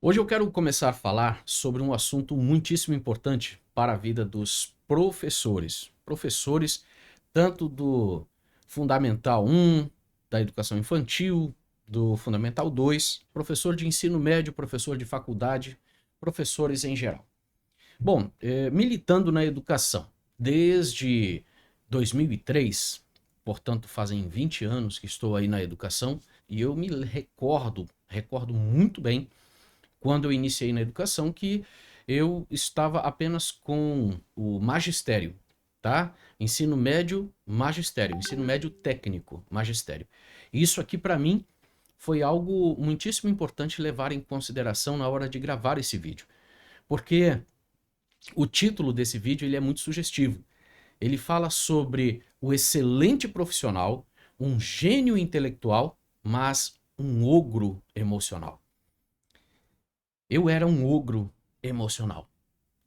Hoje eu quero começar a falar sobre um assunto muitíssimo importante para a vida dos professores. Professores tanto do Fundamental 1, da educação infantil, do Fundamental 2, professor de ensino médio, professor de faculdade, professores em geral. Bom, militando na educação desde 2003, portanto fazem 20 anos que estou aí na educação, e eu me recordo muito bem quando eu iniciei na educação que eu estava apenas com o magistério, tá? Ensino médio, magistério, ensino médio técnico, magistério. Isso aqui para mim foi algo muitíssimo importante levar em consideração na hora de gravar esse vídeo, porque o título desse vídeo ele é muito sugestivo. Ele fala sobre o excelente profissional, um gênio intelectual, mas um ogro emocional. Eu era um ogro emocional.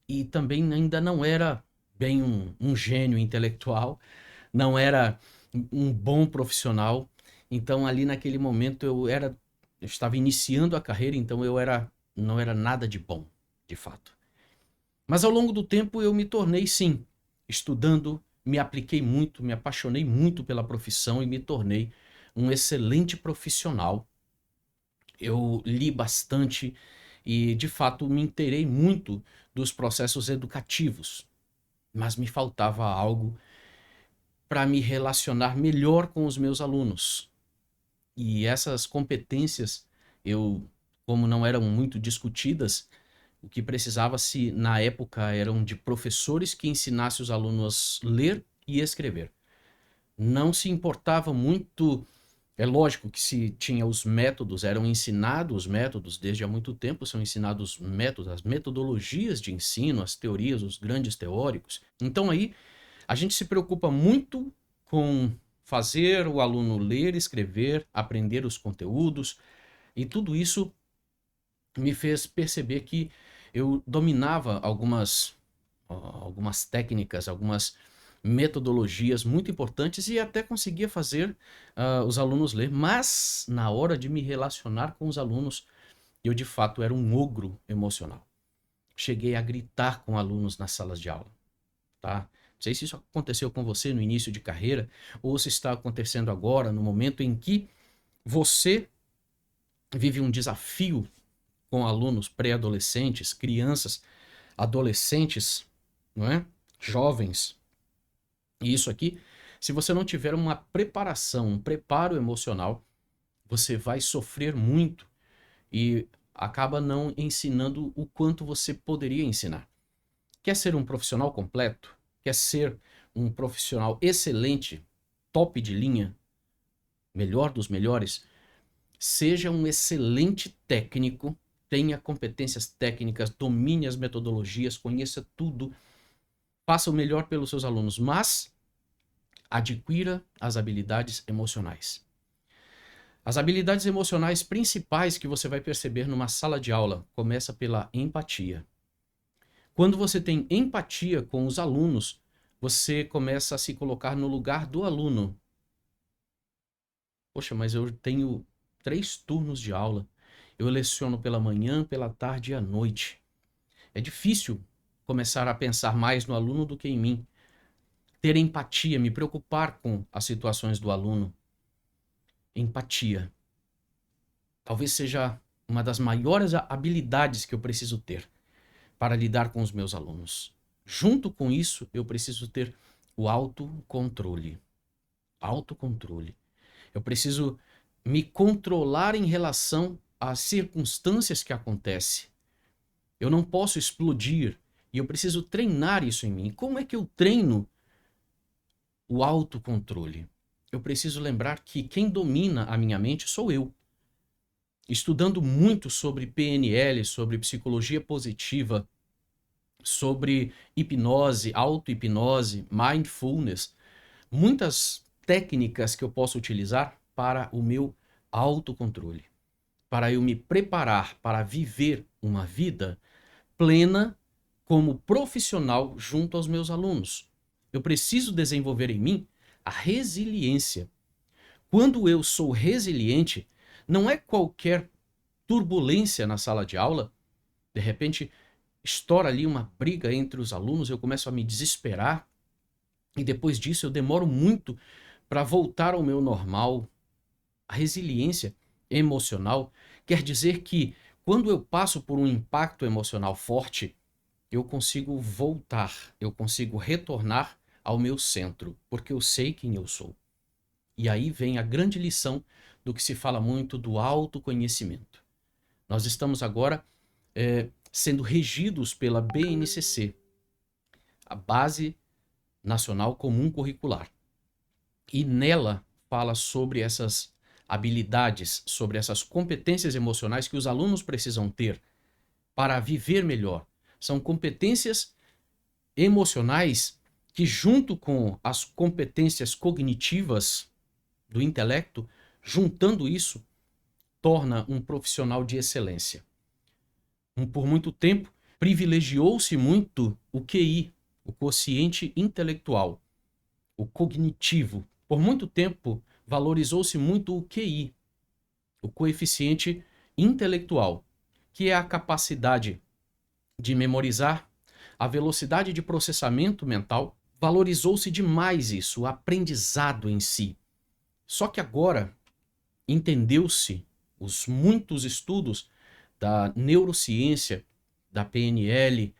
E também ainda não era bem um gênio intelectual, não era um bom profissional. Então ali naquele momento eu estava iniciando a carreira, então não era nada de bom, de fato. Mas ao longo do tempo eu me tornei sim, estudando, me apliquei muito, me apaixonei muito pela profissão e me tornei um excelente profissional. Eu li bastante e, de fato, me inteirei muito dos processos educativos, mas me faltava algo para me relacionar melhor com os meus alunos. E essas competências, como não eram muito discutidas, o que precisava-se na época eram de professores que ensinassem os alunos a ler e escrever. Não se importava muito. É lógico que se tinha os métodos, eram ensinados os métodos desde há muito tempo, são ensinados métodos, as metodologias de ensino, as teorias, os grandes teóricos. Então aí a gente se preocupa muito com fazer o aluno ler, escrever, aprender os conteúdos, e tudo isso me fez perceber que eu dominava algumas técnicas, algumas metodologias muito importantes e até conseguia fazer os alunos ler, mas na hora de me relacionar com os alunos, eu de fato era um ogro emocional. Cheguei a gritar com alunos nas salas de aula, tá? Não sei se isso aconteceu com você no início de carreira ou se está acontecendo agora, no momento em que você vive um desafio com alunos pré-adolescentes, crianças, adolescentes, não é? Jovens. E isso aqui, se você não tiver uma preparação, um preparo emocional, você vai sofrer muito e acaba não ensinando o quanto você poderia ensinar. Quer ser um profissional completo? Quer ser um profissional excelente, top de linha, melhor dos melhores? Seja um excelente técnico, tenha competências técnicas, domine as metodologias, conheça tudo, faça o melhor pelos seus alunos, mas adquira as habilidades emocionais. As habilidades emocionais principais que você vai perceber numa sala de aula começa pela empatia. Quando você tem empatia com os alunos, você começa a se colocar no lugar do aluno. Poxa, mas eu tenho 3 turnos de aula. Eu leciono pela manhã, pela tarde e à noite. É difícil começar a pensar mais no aluno do que em mim. Ter empatia, me preocupar com as situações do aluno. Empatia. Talvez seja uma das maiores habilidades que eu preciso ter para lidar com os meus alunos. Junto com isso, eu preciso ter o autocontrole. Autocontrole. Eu preciso me controlar em relação às circunstâncias que acontecem. Eu não posso explodir e eu preciso treinar isso em mim. Como é que eu treino o autocontrole? Eu preciso lembrar que quem domina a minha mente sou eu. Estudando muito sobre PNL, sobre psicologia positiva, sobre hipnose, auto-hipnose, mindfulness, muitas técnicas que eu posso utilizar para o meu autocontrole, para eu me preparar para viver uma vida plena como profissional junto aos meus alunos. Eu preciso desenvolver em mim a resiliência. Quando eu sou resiliente, não é qualquer turbulência na sala de aula, de repente estoura ali uma briga entre os alunos, eu começo a me desesperar e depois disso eu demoro muito para voltar ao meu normal. A resiliência emocional quer dizer que quando eu passo por um impacto emocional forte, eu consigo voltar, eu consigo retornar ao meu centro, porque eu sei quem eu sou. E aí vem a grande lição do que se fala muito do autoconhecimento. Nós estamos agora sendo regidos pela BNCC, a Base Nacional Comum Curricular. E nela fala sobre essas habilidades, sobre essas competências emocionais que os alunos precisam ter para viver melhor. São competências emocionais que, junto com as competências cognitivas do intelecto, juntando isso, torna um profissional de excelência. Por muito tempo, privilegiou-se muito o QI, o quociente intelectual, o cognitivo. Por muito tempo, valorizou-se muito o QI, o coeficiente intelectual, que é a capacidade de memorizar, a velocidade de processamento mental. Valorizou-se demais isso, o aprendizado em si. Só que agora entendeu-se os muitos estudos da neurociência, da PNL,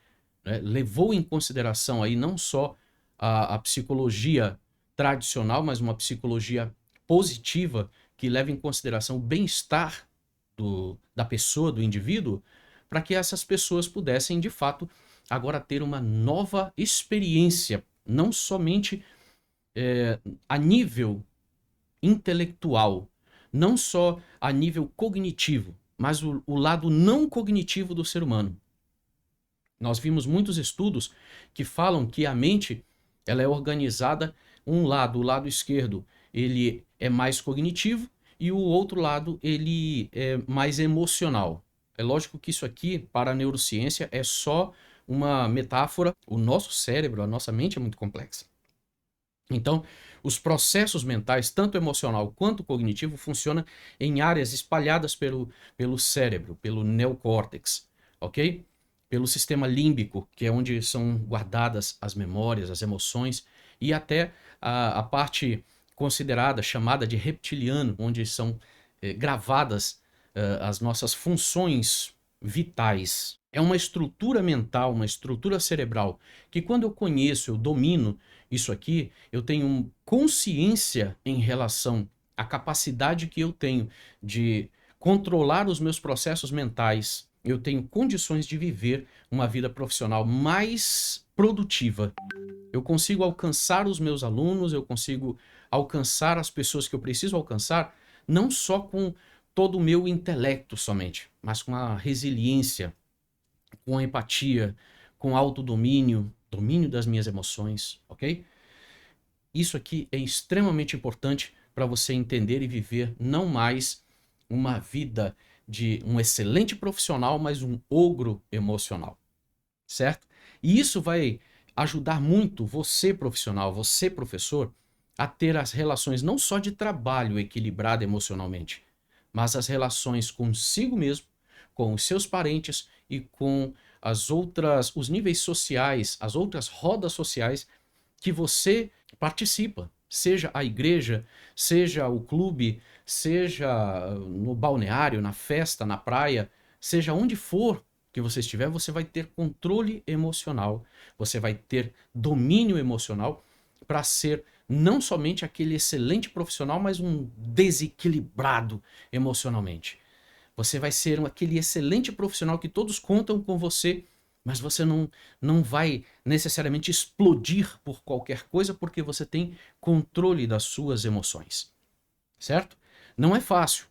né, levou em consideração aí não só a psicologia tradicional, mas uma psicologia positiva que leva em consideração o bem-estar da pessoa, do indivíduo, para que essas pessoas pudessem, de fato, agora ter uma nova experiência, não somente a nível intelectual, não só a nível cognitivo, mas o lado não cognitivo do ser humano. Nós vimos muitos estudos que falam que a mente ela é organizada, o lado esquerdo, ele é mais cognitivo e o outro lado ele é mais emocional. É lógico que isso aqui, para a neurociência, é só uma metáfora. O nosso cérebro, a nossa mente é muito complexa. Então, os processos mentais, tanto emocional quanto cognitivo, funcionam em áreas espalhadas pelo cérebro, pelo neocórtex, ok? Pelo sistema límbico, que é onde são guardadas as memórias, as emoções, e até a parte considerada, chamada de reptiliano, onde são gravadas as nossas funções vitais. É uma estrutura mental, uma estrutura cerebral, que quando eu conheço, eu domino isso aqui, eu tenho consciência em relação à capacidade que eu tenho de controlar os meus processos mentais, eu tenho condições de viver uma vida profissional mais produtiva. Eu consigo alcançar os meus alunos, eu consigo alcançar as pessoas que eu preciso alcançar, não só com todo o meu intelecto somente, mas com a resiliência, com a empatia, com autodomínio, domínio das minhas emoções, ok? Isso aqui é extremamente importante para você entender e viver não mais uma vida de um excelente profissional, mas um ogro emocional, certo? E isso vai ajudar muito você profissional, você professor, a ter as relações não só de trabalho equilibrada emocionalmente, mas as relações consigo mesmo, com os seus parentes e com os níveis sociais, as outras rodas sociais que você participa, seja a igreja, seja o clube, seja no balneário, na festa, na praia, seja onde for que você estiver, você vai ter controle emocional, você vai ter domínio emocional para ser não somente aquele excelente profissional, mas um desequilibrado emocionalmente. Você vai ser aquele excelente profissional que todos contam com você, mas você não vai necessariamente explodir por qualquer coisa porque você tem controle das suas emoções, certo? Não é fácil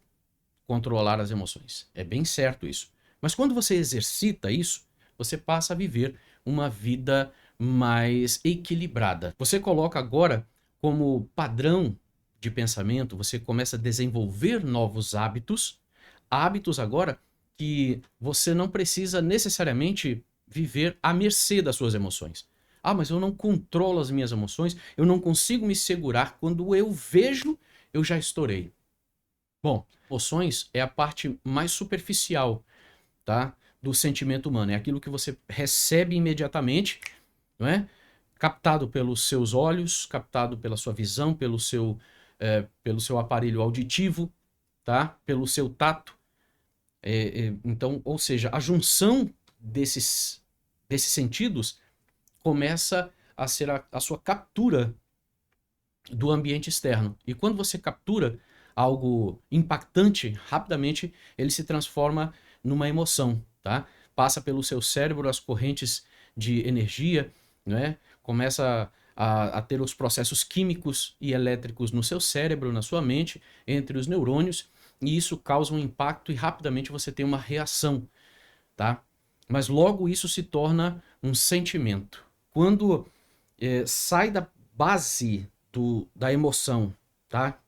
controlar as emoções, é bem certo isso. Mas quando você exercita isso, você passa a viver uma vida mais equilibrada. Você coloca agora como padrão de pensamento, você começa a desenvolver novos hábitos, hábitos agora que você não precisa necessariamente viver à mercê das suas emoções. Ah, mas eu não controlo as minhas emoções, eu não consigo me segurar. Quando eu vejo, eu já estourei. Bom, emoções é a parte mais superficial, tá, do sentimento humano. É aquilo que você recebe imediatamente, não é? Captado pelos seus olhos, captado pela sua visão, pelo seu aparelho auditivo, tá? Pelo seu tato. Então, ou seja, a junção desses sentidos começa a ser a sua captura do ambiente externo. E quando você captura algo impactante, rapidamente ele se transforma numa emoção, tá? Passa pelo seu cérebro as correntes de energia, né? Começa a ter os processos químicos e elétricos no seu cérebro, na sua mente, entre os neurônios, e isso causa um impacto e rapidamente você tem uma reação, tá? Mas logo isso se torna um sentimento. Quando sai da base da emoção, tá?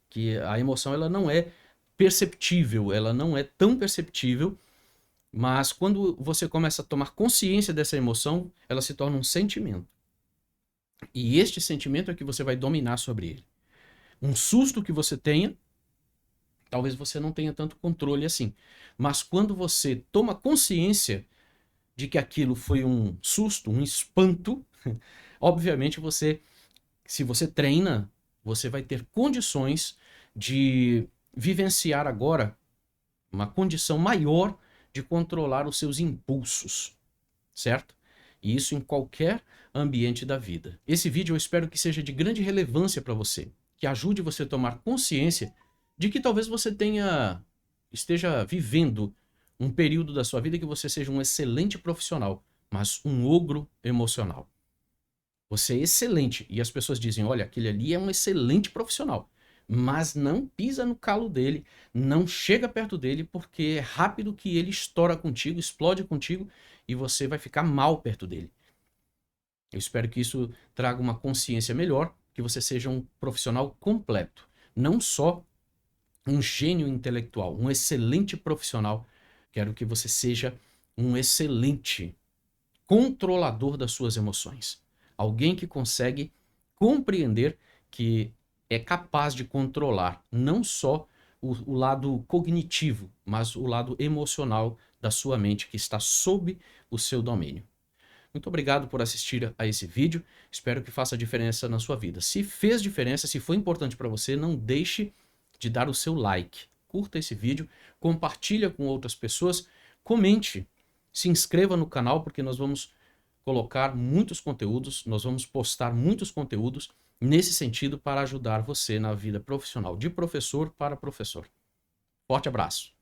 Que a emoção ela não é perceptível, ela não é tão perceptível, mas quando você começa a tomar consciência dessa emoção, ela se torna um sentimento. E este sentimento é que você vai dominar sobre ele. Um susto que você tenha, talvez você não tenha tanto controle assim. Mas quando você toma consciência de que aquilo foi um susto, um espanto, obviamente se você treina, você vai ter condições de vivenciar agora uma condição maior de controlar os seus impulsos, certo? E isso em qualquer ambiente da vida. Esse vídeo eu espero que seja de grande relevância para você, que ajude você a tomar consciência de que talvez você esteja vivendo um período da sua vida que você seja um excelente profissional, mas um ogro emocional. Você é excelente. E as pessoas dizem, olha, aquele ali é um excelente profissional. Mas não pisa no calo dele, não chega perto dele, porque é rápido que ele estoura contigo, explode contigo, e você vai ficar mal perto dele. Eu espero que isso traga uma consciência melhor, que você seja um profissional completo. Não só um gênio intelectual, um excelente profissional. Quero que você seja um excelente controlador das suas emoções. Alguém que consegue compreender que é capaz de controlar não só o lado cognitivo, mas o lado emocional da sua mente que está sob o seu domínio. Muito obrigado por assistir a esse vídeo. Espero que faça diferença na sua vida. Se fez diferença, se foi importante para você, não deixe de dar o seu like. Curta esse vídeo, compartilha com outras pessoas, comente, se inscreva no canal porque nós vamos colocar muitos conteúdos, nós vamos postar muitos conteúdos nesse sentido para ajudar você na vida profissional, de professor para professor. Forte abraço!